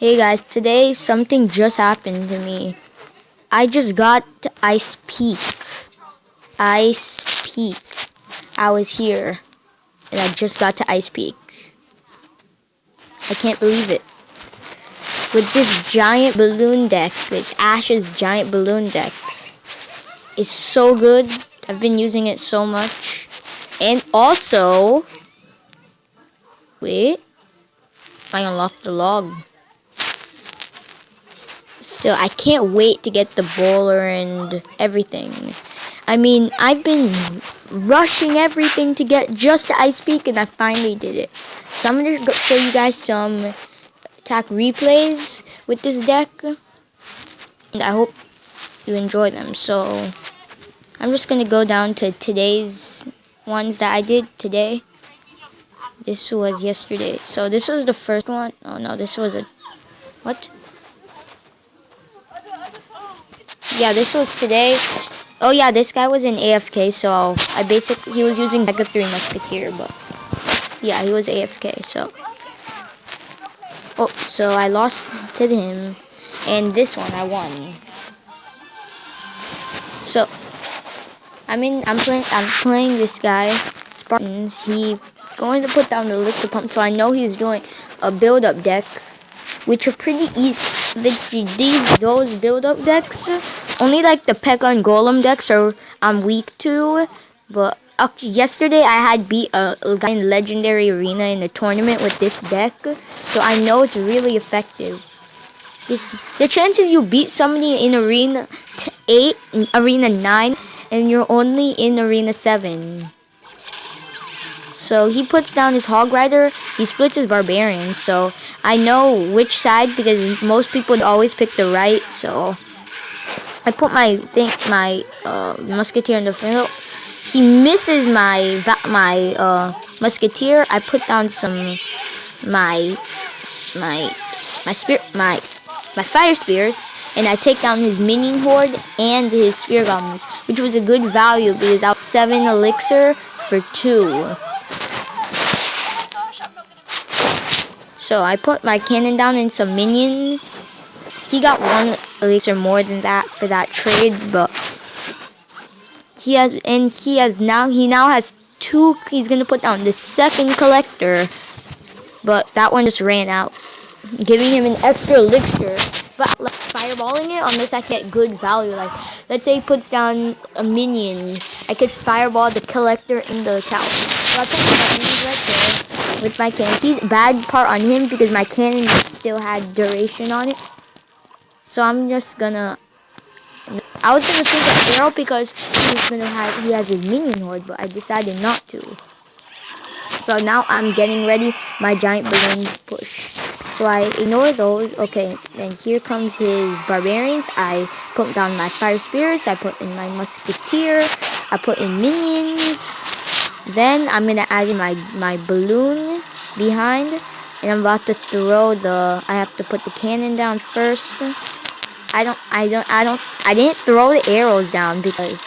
Hey guys, today something just happened to me. I just got to Ice Peak. Ice Peak. I was here and I just got to Ice Peak. I can't believe it. With this giant balloon deck, it's Ash's giant balloon deck. It's so good. I've been using it so much. And also, wait, I unlocked the log. Still, I can't wait to get the bowler and everything. I mean, I've been rushing everything to get just to Ice Peak, and I finally did it. So I'm going to show you guys some attack replays with this deck, and I hope you enjoy them. So I'm just going to go down to today's ones that I did today. This was yesterday. So this was the first one. Oh no, this was a... What? Yeah, this was today. Oh yeah, this guy was in AFK, so he was using Mega 3 Musketeer, but yeah, he was AFK, so. Oh, so I lost to him, and this one I won. So, I'm playing this guy, Spartans. He's going to put down the elixir pump, so I know he's doing a build-up deck, which are pretty easy. Those build-up decks, only like the P.E.K.K.A and Golem decks are I'm weak to, but yesterday I had beat a guy in Legendary Arena in a tournament with this deck, so I know it's really effective. The chances you beat somebody in Arena 8, Arena 9, and you're only in Arena 7. So he puts down his Hog Rider, he splits his Barbarian, so I know which side because most people always pick the right, so I put my Musketeer in the middle. He misses my Musketeer. I put down some my Fire Spirits, and I take down his Minion Horde and his Spear Goblins, which was a good value because I was 7 elixir for 2. So I put my cannon down and some minions. He got 1 elixir more than that for that trade, but he now has 2. He's gonna put down the second collector, but that one just ran out, giving him an extra elixir. But like fireballing it unless I get good value. Like let's say he puts down a minion, I could fireball the collector in the tower. So I put my minions right there with my cannon. Bad part on him because my cannon still had duration on it. So I'm just gonna. I was gonna think of Arrow because he has his minion horde, but I decided not to. So now I'm getting ready my giant balloon push. So I ignore those. Okay, then here comes his barbarians. I put down my fire spirits. I put in my musketeer. I put in minions. Then I'm gonna add in my balloon behind, and I'm about to throw the. I have to put the cannon down first. I didn't throw the arrows down because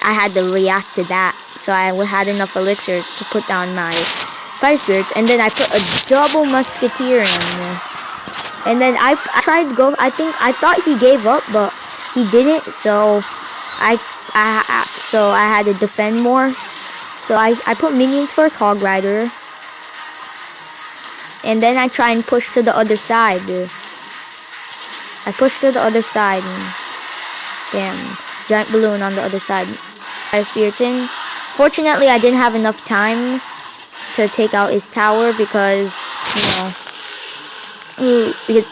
I had to react to that. So I had enough elixir to put down my fire spirits, and then I put a double musketeer in. And then I tried to go. I thought he gave up, but he didn't. So I had to defend more. So I put minions first, Hog Rider, and then I try and push to the other side. I pushed to the other side, and damn, giant balloon on the other side. Fire spirits in. Fortunately, I didn't have enough time to take out his tower because, because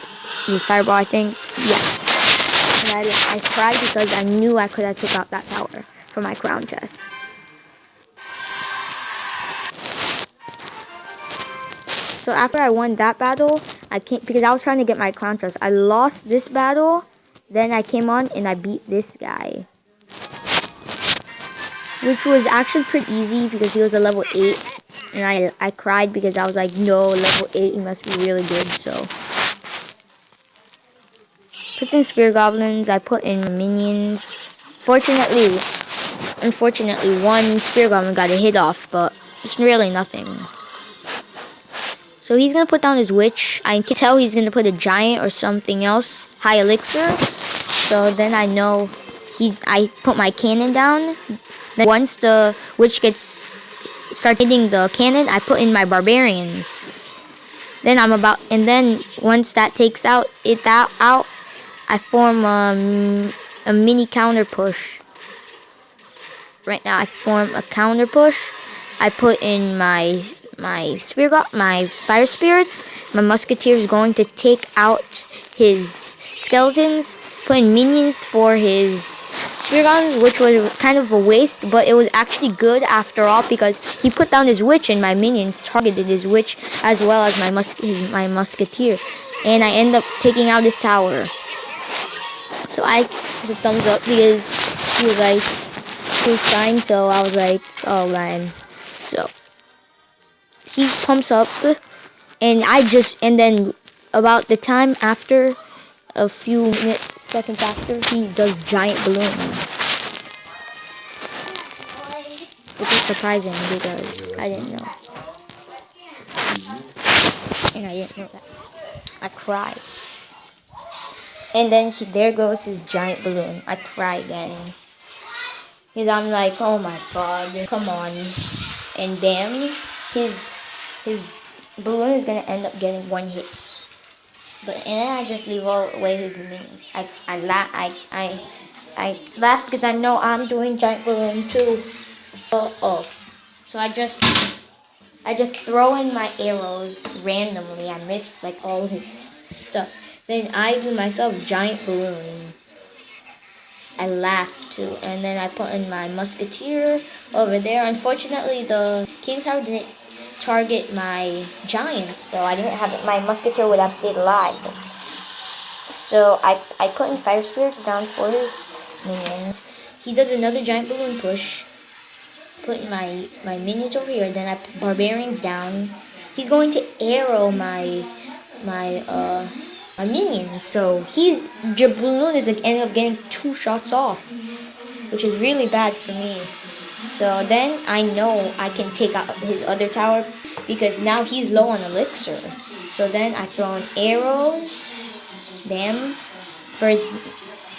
the fireball, I think, yeah. And I cried because I knew I could have took out that tower for my crown chest. So after I won that battle, because I was trying to get my crown chest. I lost this battle, then I came on and I beat this guy, which was actually pretty easy because he was a level 8, and I cried because I was like, no, level 8, he must be really good. So put in spear goblins. I put in minions. Unfortunately, one spear goblin got a hit off, but it's really nothing. So So he's gonna put down his witch. I can tell he's gonna put a giant or something else, high elixir. So then I know I put my cannon down. Then once the witch starts hitting the cannon, I put in my barbarians. Then and then once that takes out, I form a mini counter push. Right now I form a counter push. I put in my my fire spirits. My musketeer is going to take out his skeletons, put in minions for his spear guns, which was kind of a waste, but it was actually good after all because he put down his witch and my minions targeted his witch as well as my musketeer, and I end up taking out his tower. So I give a thumbs up because he was fine. So I was like, oh man. So he pumps up, and then about the time after, a few seconds after, he does giant balloon, which is surprising because I didn't know, and I didn't know that. I cried, and then there goes his giant balloon. I cry again because I'm like, oh my god, come on, and bam, his balloon is gonna end up getting one hit. And then I just leave all away his minions. I laugh because I know I'm doing giant balloon too. So I just throw in my arrows randomly. I missed like all his stuff. Then I do myself giant balloon. I laugh too, and then I put in my musketeer over there. Unfortunately, the king tower didn't target my giants, so I didn't have it. My musketeer would have stayed alive. So I put in fire spirits down for his minions. He does another giant balloon push. Put in my minions over here. Then I put barbarians down. He's going to arrow my minions. So his balloon is end up getting 2 shots off, which is really bad for me. So then I know I can take out his other tower because now he's low on elixir. So then I throw in arrows, bam, for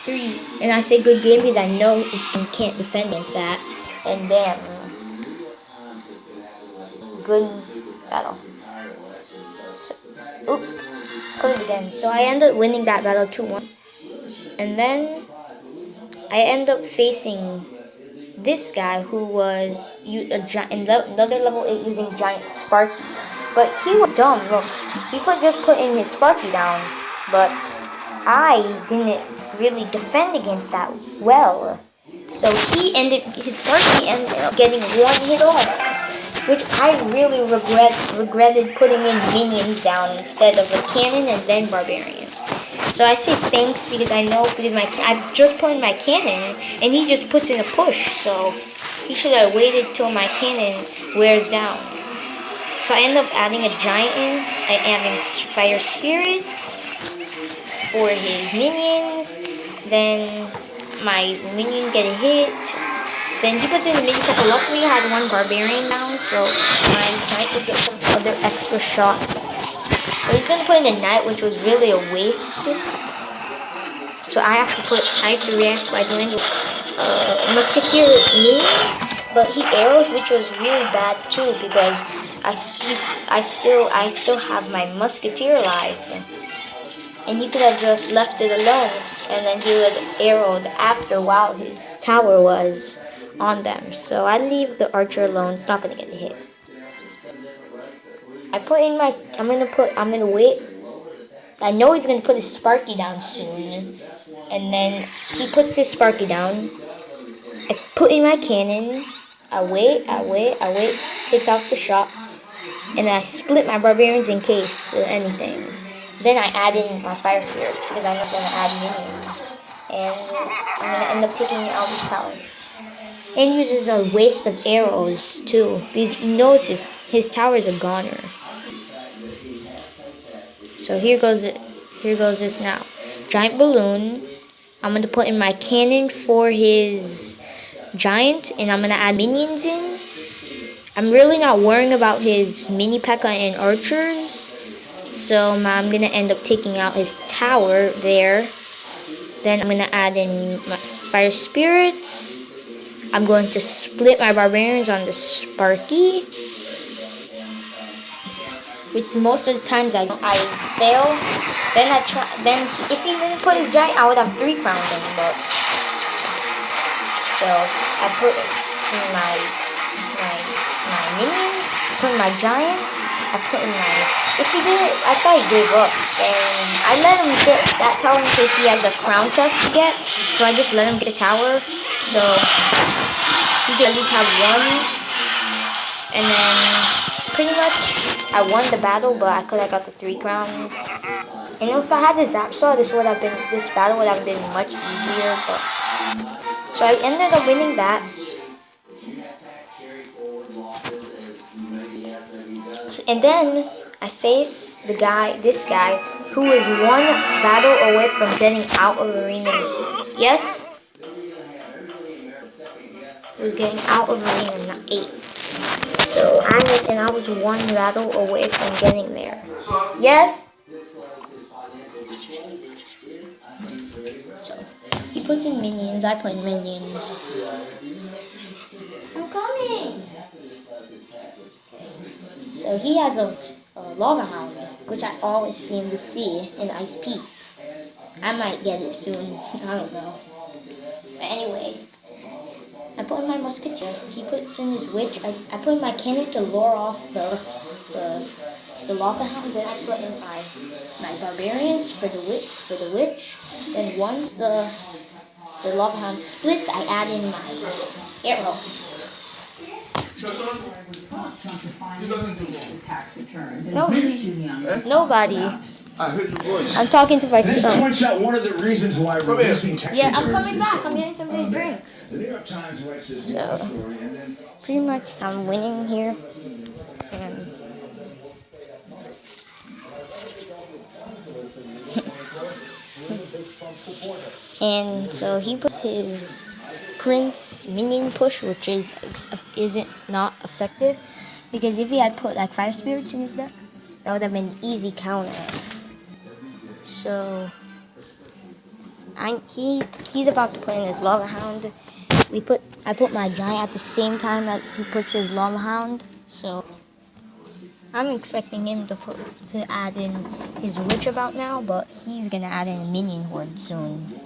3, and I say good game because I know it can't defend against that, and bam, good battle. So, put it again. So I end up winning that battle 2-1, and then I end up facing this guy who was another level 8 using giant Sparky. But he was dumb. Look, he just put in his Sparky down, but I didn't really defend against that well. So his Sparky ended up getting 1 hit off, which I really regretted putting in minions down instead of a cannon and then barbarians. So I say thanks because I know I just put in my cannon and he just puts in a push. So he should have waited till my cannon wears down. So I end up adding a giant in. I adding fire spirits for his minions. Then my minion get a hit. Then he puts in the minion couple. Luckily I had 1 barbarian down, so I'm trying to get some other extra shots. So he's gonna put in a knight, which was really a waste. So I have to react by doing musketeer minions, but he arrows, which was really bad too because I still have my musketeer alive, and he could have just left it alone, and then he would have arrowed after while his tower was on them. So I leave the archer alone. It's not gonna get a hit. I'm gonna wait. I know he's gonna put his Sparky down soon, and then he puts his Sparky down. I put in my cannon. I wait. Takes out the shot, and I split my barbarians in case anything. Then I add in my fire spirits because I know I'm gonna add minions, and I'm gonna end up taking out his tower. And uses a waste of arrows too because he knows his tower is a goner. So here goes this now. Giant balloon. I'm going to put in my cannon for his giant, and I'm going to add minions in. I'm really not worrying about his mini P.E.K.K.A and archers. So I'm gonna end up taking out his tower there. Then I'm gonna add in my fire spirits. I'm going to split my barbarians on the Sparky. Which most of the times I fail. Then I try. Then if he didn't put his giant, I would have 3 crowns in. But so I put in my minions. Put in my giant. I put in my. If he did it, I thought he gave up, and I let him get that tower in case he has a crown chest to get. So I just let him get a tower. So he could at least have one, and then pretty much I won the battle, but I could have got the 3 crowns. And if I had the Zap Saw, this battle would have been much easier. But so I ended up winning that. And then I faced this guy, who is 1 battle away from getting out of arena. Yes, he was getting out of arena 8. So I was 1 battle away from getting there. Yes. So he puts in minions. I put in minions. I'm coming. So he has a lava hound, which I always seem to see in Ice Peak. I might get it soon. I don't know. But anyway, I put in my musketeer. He puts in his witch. I put in my cannon to lure off the lava hound. Then I put in my barbarians for the witch. Then once the lava hound splits, I add in my arrows. No, nobody. I heard your voice. I'm talking to myself. This points out one of the reasons why reducing tax Yeah, I'm returns coming is back. I'm getting something to drink. The New York Times writes this So, story and then pretty much I'm winning here. And so he puts his Prince minion push, which isn't not effective, because if he had put like 5 spirits in his deck, that would have been an easy counter. So he's about to put in his lava hound. I put my giant at the same time as he puts his lava hound. So I'm expecting him to add in his witch about now, but he's gonna add in a minion horde soon.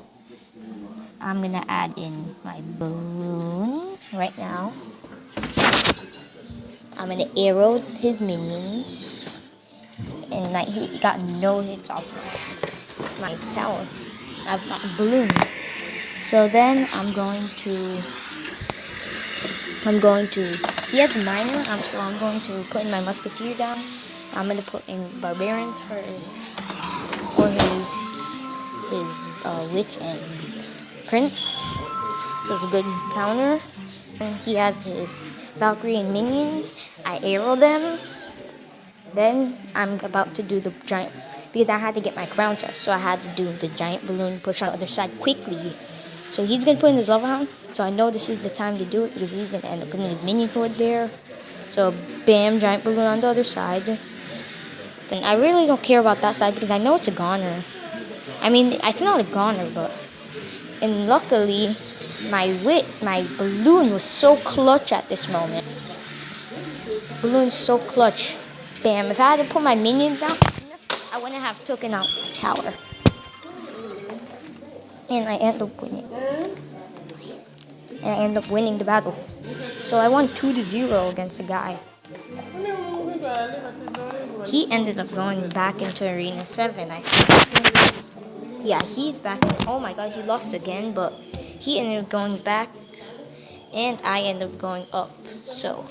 I'm gonna add in my balloon right now. I'm gonna arrow his minions, and he got no hits off my tower. I've got a balloon. So then I'm going to. He has the miner, so I'm going to put in my musketeer down. I'm gonna put in barbarians for his witch and prince. So it's a good counter. And he has his Valkyrie and minions. I arrow them. Then I'm about to do the giant, because I had to get my crown chest, so I had to do the giant balloon push on the other side quickly. So he's gonna put in his lava hound. So I know this is the time to do it, because he's gonna end up putting his minion horde there. So bam, giant balloon on the other side. Then I really don't care about that side because I know it's a goner. I mean, it's not a goner, but and luckily my balloon was so clutch at this moment. Balloon's so clutch. Bam! If I had to put my minions down, I wouldn't have taken out my tower. And I end up winning. And I end up winning the battle. So I won 2-0 against a guy. He ended up going back into Arena 7, I think. Yeah, he's back. Oh my god, he lost again, but he ended up going back, and I ended up going up. So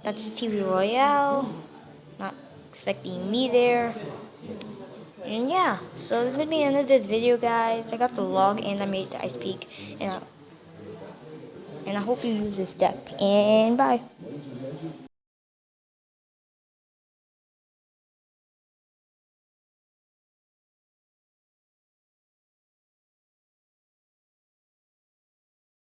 that's TV Royale. Not expecting me there. And yeah, so this is gonna be the end of this video, guys. I got the log and I made it to Ice Peak, and I hope you use this deck. And bye.